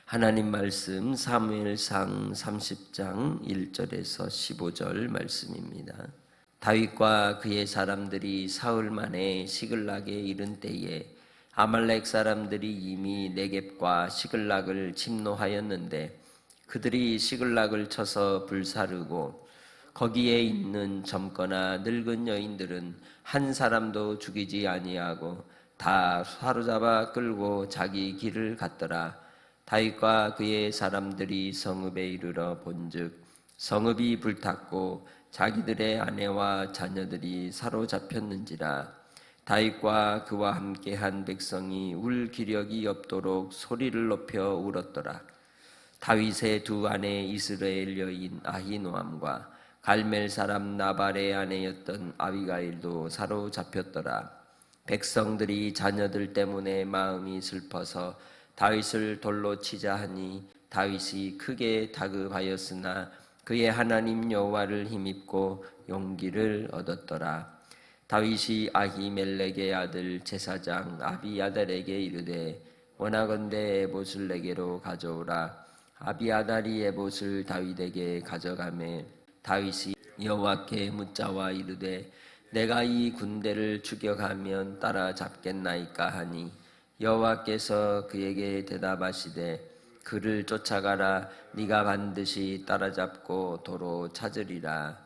하나님 말씀 사무엘상 30장 1절에서 15절 말씀입니다. 다윗과 그의 사람들이 사흘 만에 시글락에 이른 때에 아말렉 사람들이 이미 네겝과 시글락을 침노하였는데 그들이 시글락을 쳐서 불사르고 거기에 있는 젊거나 늙은 여인들은 한 사람도 죽이지 아니하고 다 사로잡아 끌고 자기 길을 갔더라. 다윗과 그의 사람들이 성읍에 이르러 본즉 성읍이 불탔고 자기들의 아내와 자녀들이 사로잡혔는지라. 다윗과 그와 함께한 백성이 울 기력이 없도록 소리를 높여 울었더라. 다윗의 두 아내 이스라엘 여인 아히노암과 갈멜 사람 나발의 아내였던 아비가일도 사로잡혔더라. 백성들이 자녀들 때문에 마음이 슬퍼서 다윗을 돌로 치자 하니 다윗이 크게 다급하였으나 그의 하나님 여호와를 힘입고 용기를 얻었더라. 다윗이 아히멜렉의 아들 제사장 아비아달에게 이르되 원하건대 에봇을 내게로 가져오라. 아비아달이 에봇을 다윗에게 가져가매 다윗이 여호와께 묻자와 이르되 내가 이 군대를 추격하면 따라잡겠나이까 하니 여호와께서 그에게 대답하시되 그를 쫓아가라. 네가 반드시 따라잡고 도로 찾으리라.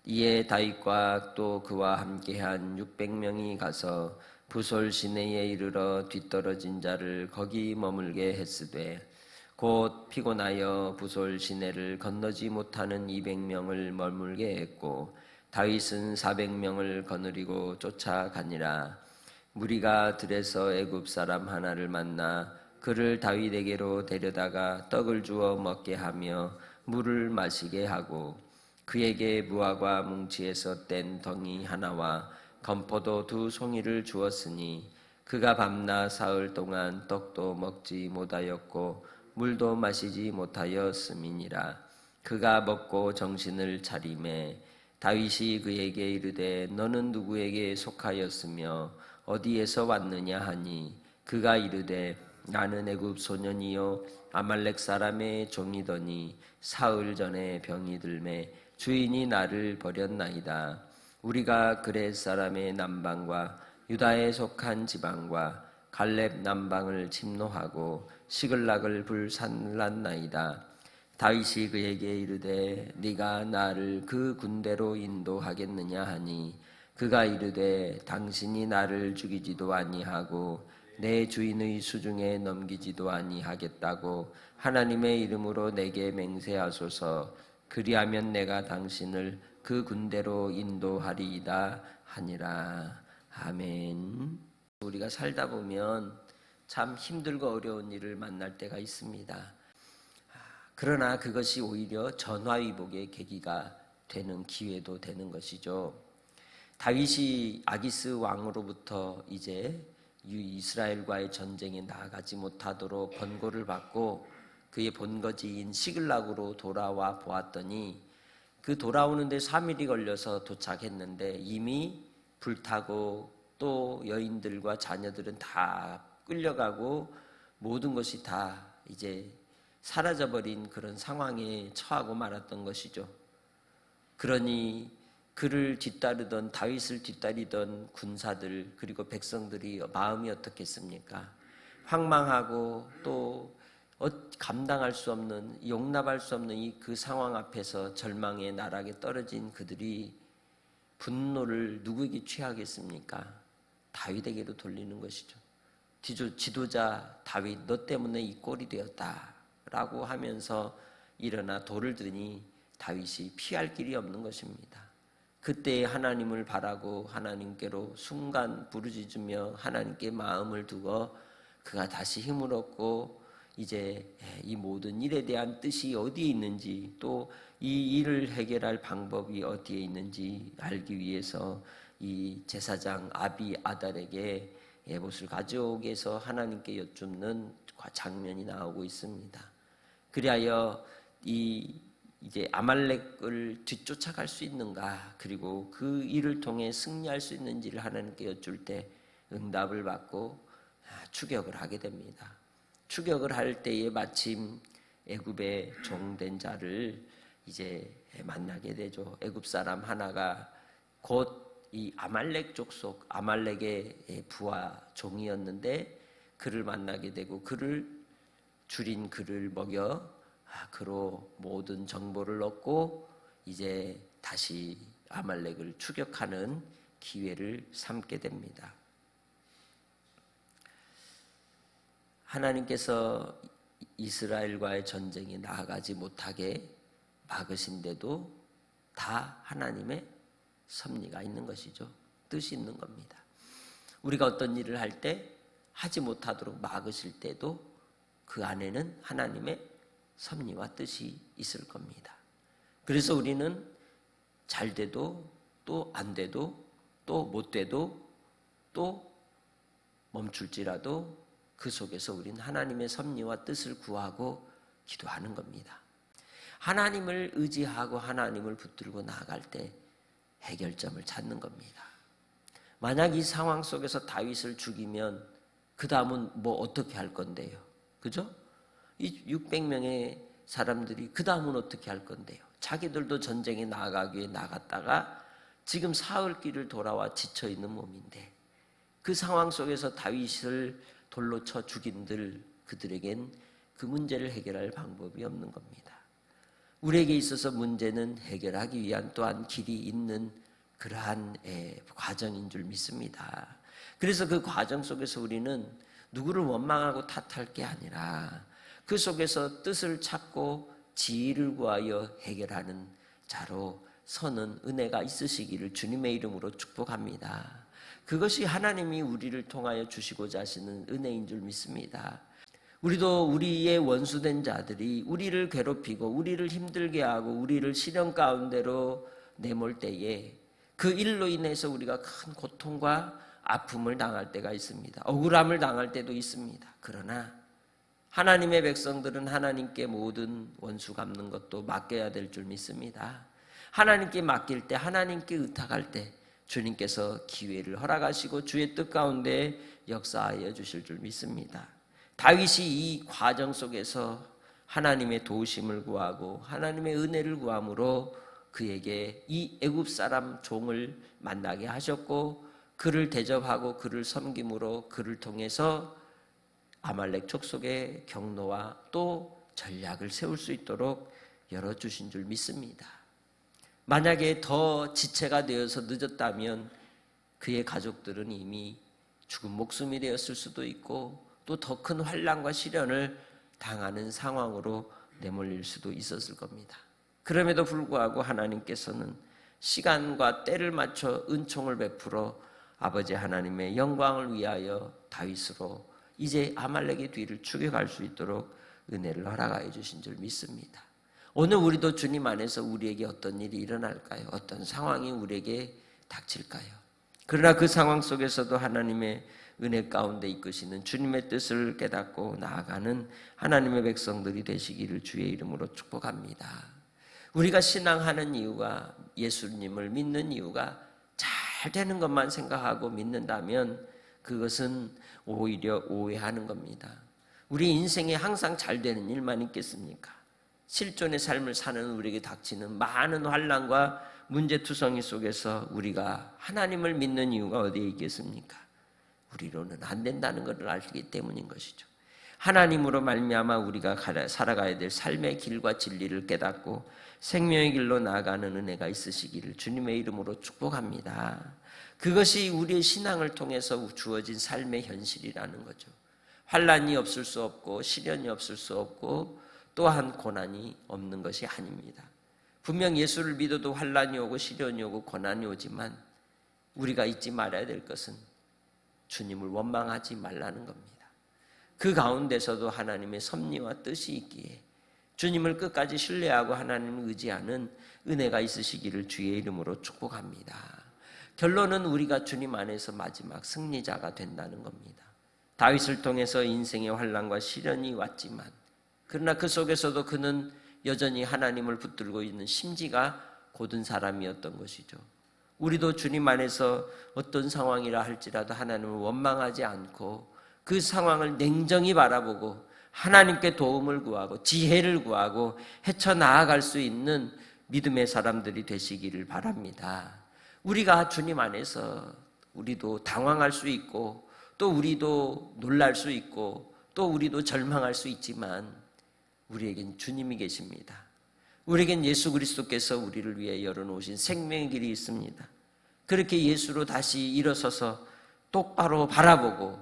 이에 다윗과 또 그와 함께한 600명이 가서 부솔 시내에 이르러 뒤떨어진 자를 거기 머물게 했으되 곧 피곤하여 부솔 시내를 건너지 못하는 200명을 머물게 했고 다윗은 400명을 거느리고 쫓아가니라. 무리가 들에서 애굽 사람 하나를 만나 그를 다윗에게로 데려다가 떡을 주어 먹게 하며 물을 마시게 하고 그에게 무화과 뭉치에서 뗀 덩이 하나와 건포도 2송이를 주었으니 그가 밤낮 사흘 동안 떡도 먹지 못하였고 물도 마시지 못하였음이니라. 그가 먹고 정신을 차리매 다윗이 그에게 이르되 너는 누구에게 속하였으며 어디에서 왔느냐 하니 그가 이르되 나는 애굽 소년이요 아말렉 사람의 종이더니 사흘 전에 병이 들매 주인이 나를 버렸나이다. 우리가 그렛 사람의 남방과 유다에 속한 지방과 갈렙 남방을 침노하고 시글락을 불살랐나이다. 다윗이 그에게 이르되 네가 나를 그 군대로 인도하겠느냐 하니 그가 이르되 당신이 나를 죽이지도 아니하고 내 주인의 수중에 넘기지도 아니하겠다고 하나님의 이름으로 내게 맹세하소서. 그리하면 내가 당신을 그 군대로 인도하리이다 하니라. 아멘. 우리가 살다 보면 참 힘들고 어려운 일을 만날 때가 있습니다. 그러나 그것이 오히려 전화위복의 계기가 되는 기회도 되는 것이죠. 다윗이 아기스 왕으로부터 이제 이스라엘과의 전쟁에 나아가지 못하도록 권고를 받고 그의 본거지인 시글락으로 돌아와 보았더니 그 돌아오는데 3일이 걸려서 도착했는데 이미 불타고 또 여인들과 자녀들은 다 끌려가고 모든 것이 다 이제 사라져버린 그런 상황에 처하고 말았던 것이죠. 그러니 그를 뒤따르던 다윗을 뒤따르던 군사들 그리고 백성들이 마음이 어떻겠습니까? 황망하고 또 감당할 수 없는 용납할 수 없는 이 그 상황 앞에서 절망의 나락에 떨어진 그들이 분노를 누구에게 취하겠습니까? 다윗에게로 돌리는 것이죠. 지도자 다윗 너 때문에 이 꼴이 되었다 라고 하면서 일어나 돌을 드니 다윗이 피할 길이 없는 것입니다. 그때 하나님을 바라고 하나님께로 순간 부르짖으며 하나님께 마음을 두고 그가 다시 힘을 얻고 이제 이 모든 일에 대한 뜻이 어디에 있는지 또 이 일을 해결할 방법이 어디에 있는지 알기 위해서 이 제사장 아비아달에게 에봇을 가져오게 해서 하나님께 여쭙는 장면이 나오고 있습니다. 그리하여 이제 아말렉을 뒤쫓아갈 수 있는가 그리고 그 일을 통해 승리할 수 있는지를 하나님께 여쭐 때 응답을 받고 추격을 하게 됩니다. 추격을 할 때에 마침 애굽의 종된 자를 이제 만나게 되죠. 애굽 사람 하나가 곧 이 아말렉 족속, 아말렉의 부하 종이었는데 그를 만나게 되고 그를 줄인 그를 먹여 그로 모든 정보를 얻고 이제 다시 아말렉을 추격하는 기회를 삼게 됩니다. 하나님께서 이스라엘과의 전쟁이 나아가지 못하게 막으신데도 다 하나님의 섭리가 있는 것이죠. 뜻이 있는 겁니다. 우리가 어떤 일을 할 때 하지 못하도록 막으실 때도 그 안에는 하나님의 섭리와 뜻이 있을 겁니다. 그래서 우리는 잘 돼도 또 안 돼도 또 못 돼도 또 멈출지라도 그 속에서 우리는 하나님의 섭리와 뜻을 구하고 기도하는 겁니다. 하나님을 의지하고 하나님을 붙들고 나아갈 때 해결점을 찾는 겁니다. 만약 이 상황 속에서 다윗을 죽이면 그 다음은 뭐 어떻게 할 건데요? 그죠? 이 600명의 사람들이 그 다음은 어떻게 할 건데요? 자기들도 전쟁에 나아가기 위해 나갔다가 지금 사흘 길을 돌아와 지쳐있는 몸인데 그 상황 속에서 다윗을 돌로 쳐 죽인들 그들에겐 그 문제를 해결할 방법이 없는 겁니다. 우리에게 있어서 문제는 해결하기 위한 또한 길이 있는 그러한 과정인 줄 믿습니다. 그래서 그 과정 속에서 우리는 누구를 원망하고 탓할 게 아니라 그 속에서 뜻을 찾고 지혜를 구하여 해결하는 자로 서는 은혜가 있으시기를 주님의 이름으로 축복합니다. 그것이 하나님이 우리를 통하여 주시고자 하시는 은혜인 줄 믿습니다. 우리도 우리의 원수된 자들이 우리를 괴롭히고 우리를 힘들게 하고 우리를 시련 가운데로 내몰 때에 그 일로 인해서 우리가 큰 고통과 아픔을 당할 때가 있습니다. 억울함을 당할 때도 있습니다. 그러나 하나님의 백성들은 하나님께 모든 원수 갚는 것도 맡겨야 될 줄 믿습니다. 하나님께 맡길 때, 하나님께 의탁할 때 주님께서 기회를 허락하시고 주의 뜻 가운데 역사하여 주실 줄 믿습니다. 다윗이 이 과정 속에서 하나님의 도우심을 구하고 하나님의 은혜를 구함으로 그에게 이 애굽 사람 종을 만나게 하셨고 그를 대접하고 그를 섬김으로 그를 통해서 아말렉 족속의 경로와 또 전략을 세울 수 있도록 열어주신 줄 믿습니다. 만약에 더 지체가 되어서 늦었다면 그의 가족들은 이미 죽은 목숨이 되었을 수도 있고 또 더 큰 환난과 시련을 당하는 상황으로 내몰릴 수도 있었을 겁니다. 그럼에도 불구하고 하나님께서는 시간과 때를 맞춰 은총을 베풀어 아버지 하나님의 영광을 위하여 다윗으로 이제 아말렉의 뒤를 추격할 수 있도록 은혜를 허락하여 주신 줄 믿습니다. 오늘 우리도 주님 안에서 우리에게 어떤 일이 일어날까요? 어떤 상황이 우리에게 닥칠까요? 그러나 그 상황 속에서도 하나님의 은혜 가운데 이끄시는 주님의 뜻을 깨닫고 나아가는 하나님의 백성들이 되시기를 주의 이름으로 축복합니다. 우리가 신앙하는 이유가 예수님을 믿는 이유가 잘 되는 것만 생각하고 믿는다면 그것은 오히려 오해하는 겁니다. 우리 인생에 항상 잘 되는 일만 있겠습니까? 실존의 삶을 사는 우리에게 닥치는 많은 환난과 문제투성이 속에서 우리가 하나님을 믿는 이유가 어디에 있겠습니까? 우리로는 안 된다는 것을 알기 때문인 것이죠. 하나님으로 말미암아 우리가 살아가야 될 삶의 길과 진리를 깨닫고 생명의 길로 나아가는 은혜가 있으시기를 주님의 이름으로 축복합니다. 그것이 우리의 신앙을 통해서 주어진 삶의 현실이라는 거죠. 환난이 없을 수 없고 시련이 없을 수 없고 또한 고난이 없는 것이 아닙니다. 분명 예수를 믿어도 환난이 오고 시련이 오고 고난이 오지만 우리가 잊지 말아야 될 것은 주님을 원망하지 말라는 겁니다. 그 가운데서도 하나님의 섭리와 뜻이 있기에 주님을 끝까지 신뢰하고 하나님을 의지하는 은혜가 있으시기를 주의 이름으로 축복합니다. 결론은 우리가 주님 안에서 마지막 승리자가 된다는 겁니다. 다윗을 통해서 인생의 환난과 시련이 왔지만 그러나 그 속에서도 그는 여전히 하나님을 붙들고 있는 심지가 곧은 사람이었던 것이죠. 우리도 주님 안에서 어떤 상황이라 할지라도 하나님을 원망하지 않고 그 상황을 냉정히 바라보고 하나님께 도움을 구하고 지혜를 구하고 헤쳐나아갈 수 있는 믿음의 사람들이 되시기를 바랍니다. 우리가 주님 안에서 우리도 당황할 수 있고 또 우리도 놀랄 수 있고 또 우리도 절망할 수 있지만 우리에겐 주님이 계십니다. 우리에겐 예수 그리스도께서 우리를 위해 열어놓으신 생명의 길이 있습니다. 그렇게 예수로 다시 일어서서 똑바로 바라보고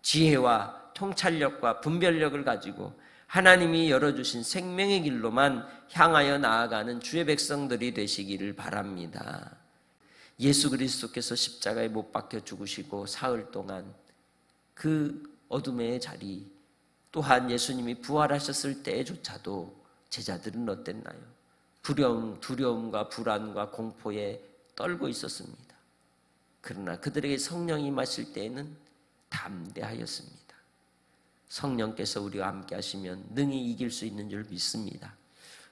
지혜와 통찰력과 분별력을 가지고 하나님이 열어주신 생명의 길로만 향하여 나아가는 주의 백성들이 되시기를 바랍니다. 예수 그리스도께서 십자가에 못 박혀 죽으시고 사흘 동안 그 어둠의 자리, 또한 예수님이 부활하셨을 때조차도 제자들은 어땠나요? 두려움과 불안과 공포에 떨고 있었습니다. 그러나 그들에게 성령이 임하실 때에는 담대하였습니다. 성령께서 우리와 함께 하시면 능히 이길 수 있는 줄 믿습니다.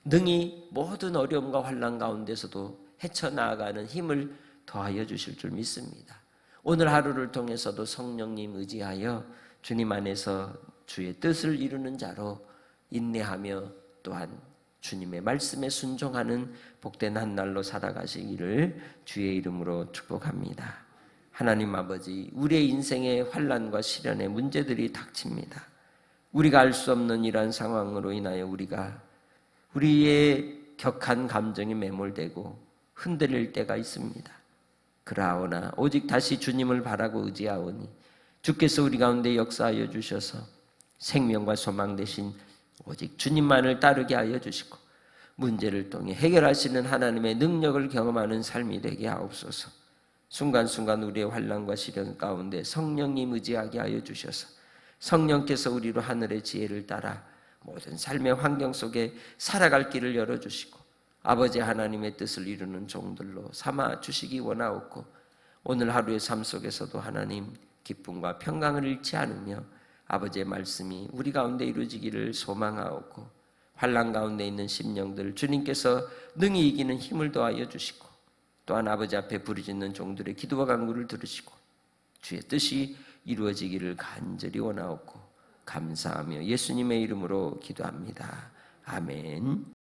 능히 모든 어려움과 환난 가운데서도 헤쳐나아가는 힘을 더하여 주실 줄 믿습니다. 오늘 하루를 통해서도 성령님 의지하여 주님 안에서 주의 뜻을 이루는 자로 인내하며 또한 주님의 말씀에 순종하는 복된 한 날로 살아가시기를 주의 이름으로 축복합니다. 하나님 아버지, 우리의 인생의 환난과 시련의 문제들이 닥칩니다. 우리가 알 수 없는 이러한 상황으로 인하여 우리의 격한 감정이 매몰되고 흔들릴 때가 있습니다. 그러하오나 오직 다시 주님을 바라고 의지하오니 주께서 우리 가운데 역사하여 주셔서 생명과 소망 되신 오직 주님만을 따르게 하여 주시고 문제를 통해 해결하시는 하나님의 능력을 경험하는 삶이 되게 하옵소서. 순간순간 우리의 환난과 시련 가운데 성령님 의지하게 하여 주셔서 성령께서 우리로 하늘의 지혜를 따라 모든 삶의 환경 속에 살아갈 길을 열어주시고 아버지 하나님의 뜻을 이루는 종들로 삼아 주시기 원하옵고 오늘 하루의 삶 속에서도 하나님 기쁨과 평강을 잃지 않으며 아버지의 말씀이 우리 가운데 이루어지기를 소망하옵고 환난 가운데 있는 심령들 주님께서 능히 이기는 힘을 더하여 주시고 또한 아버지 앞에 부르짖는 종들의 기도와 간구를 들으시고 주의 뜻이 이루어지기를 간절히 원하옵고 감사하며 예수님의 이름으로 기도합니다. 아멘.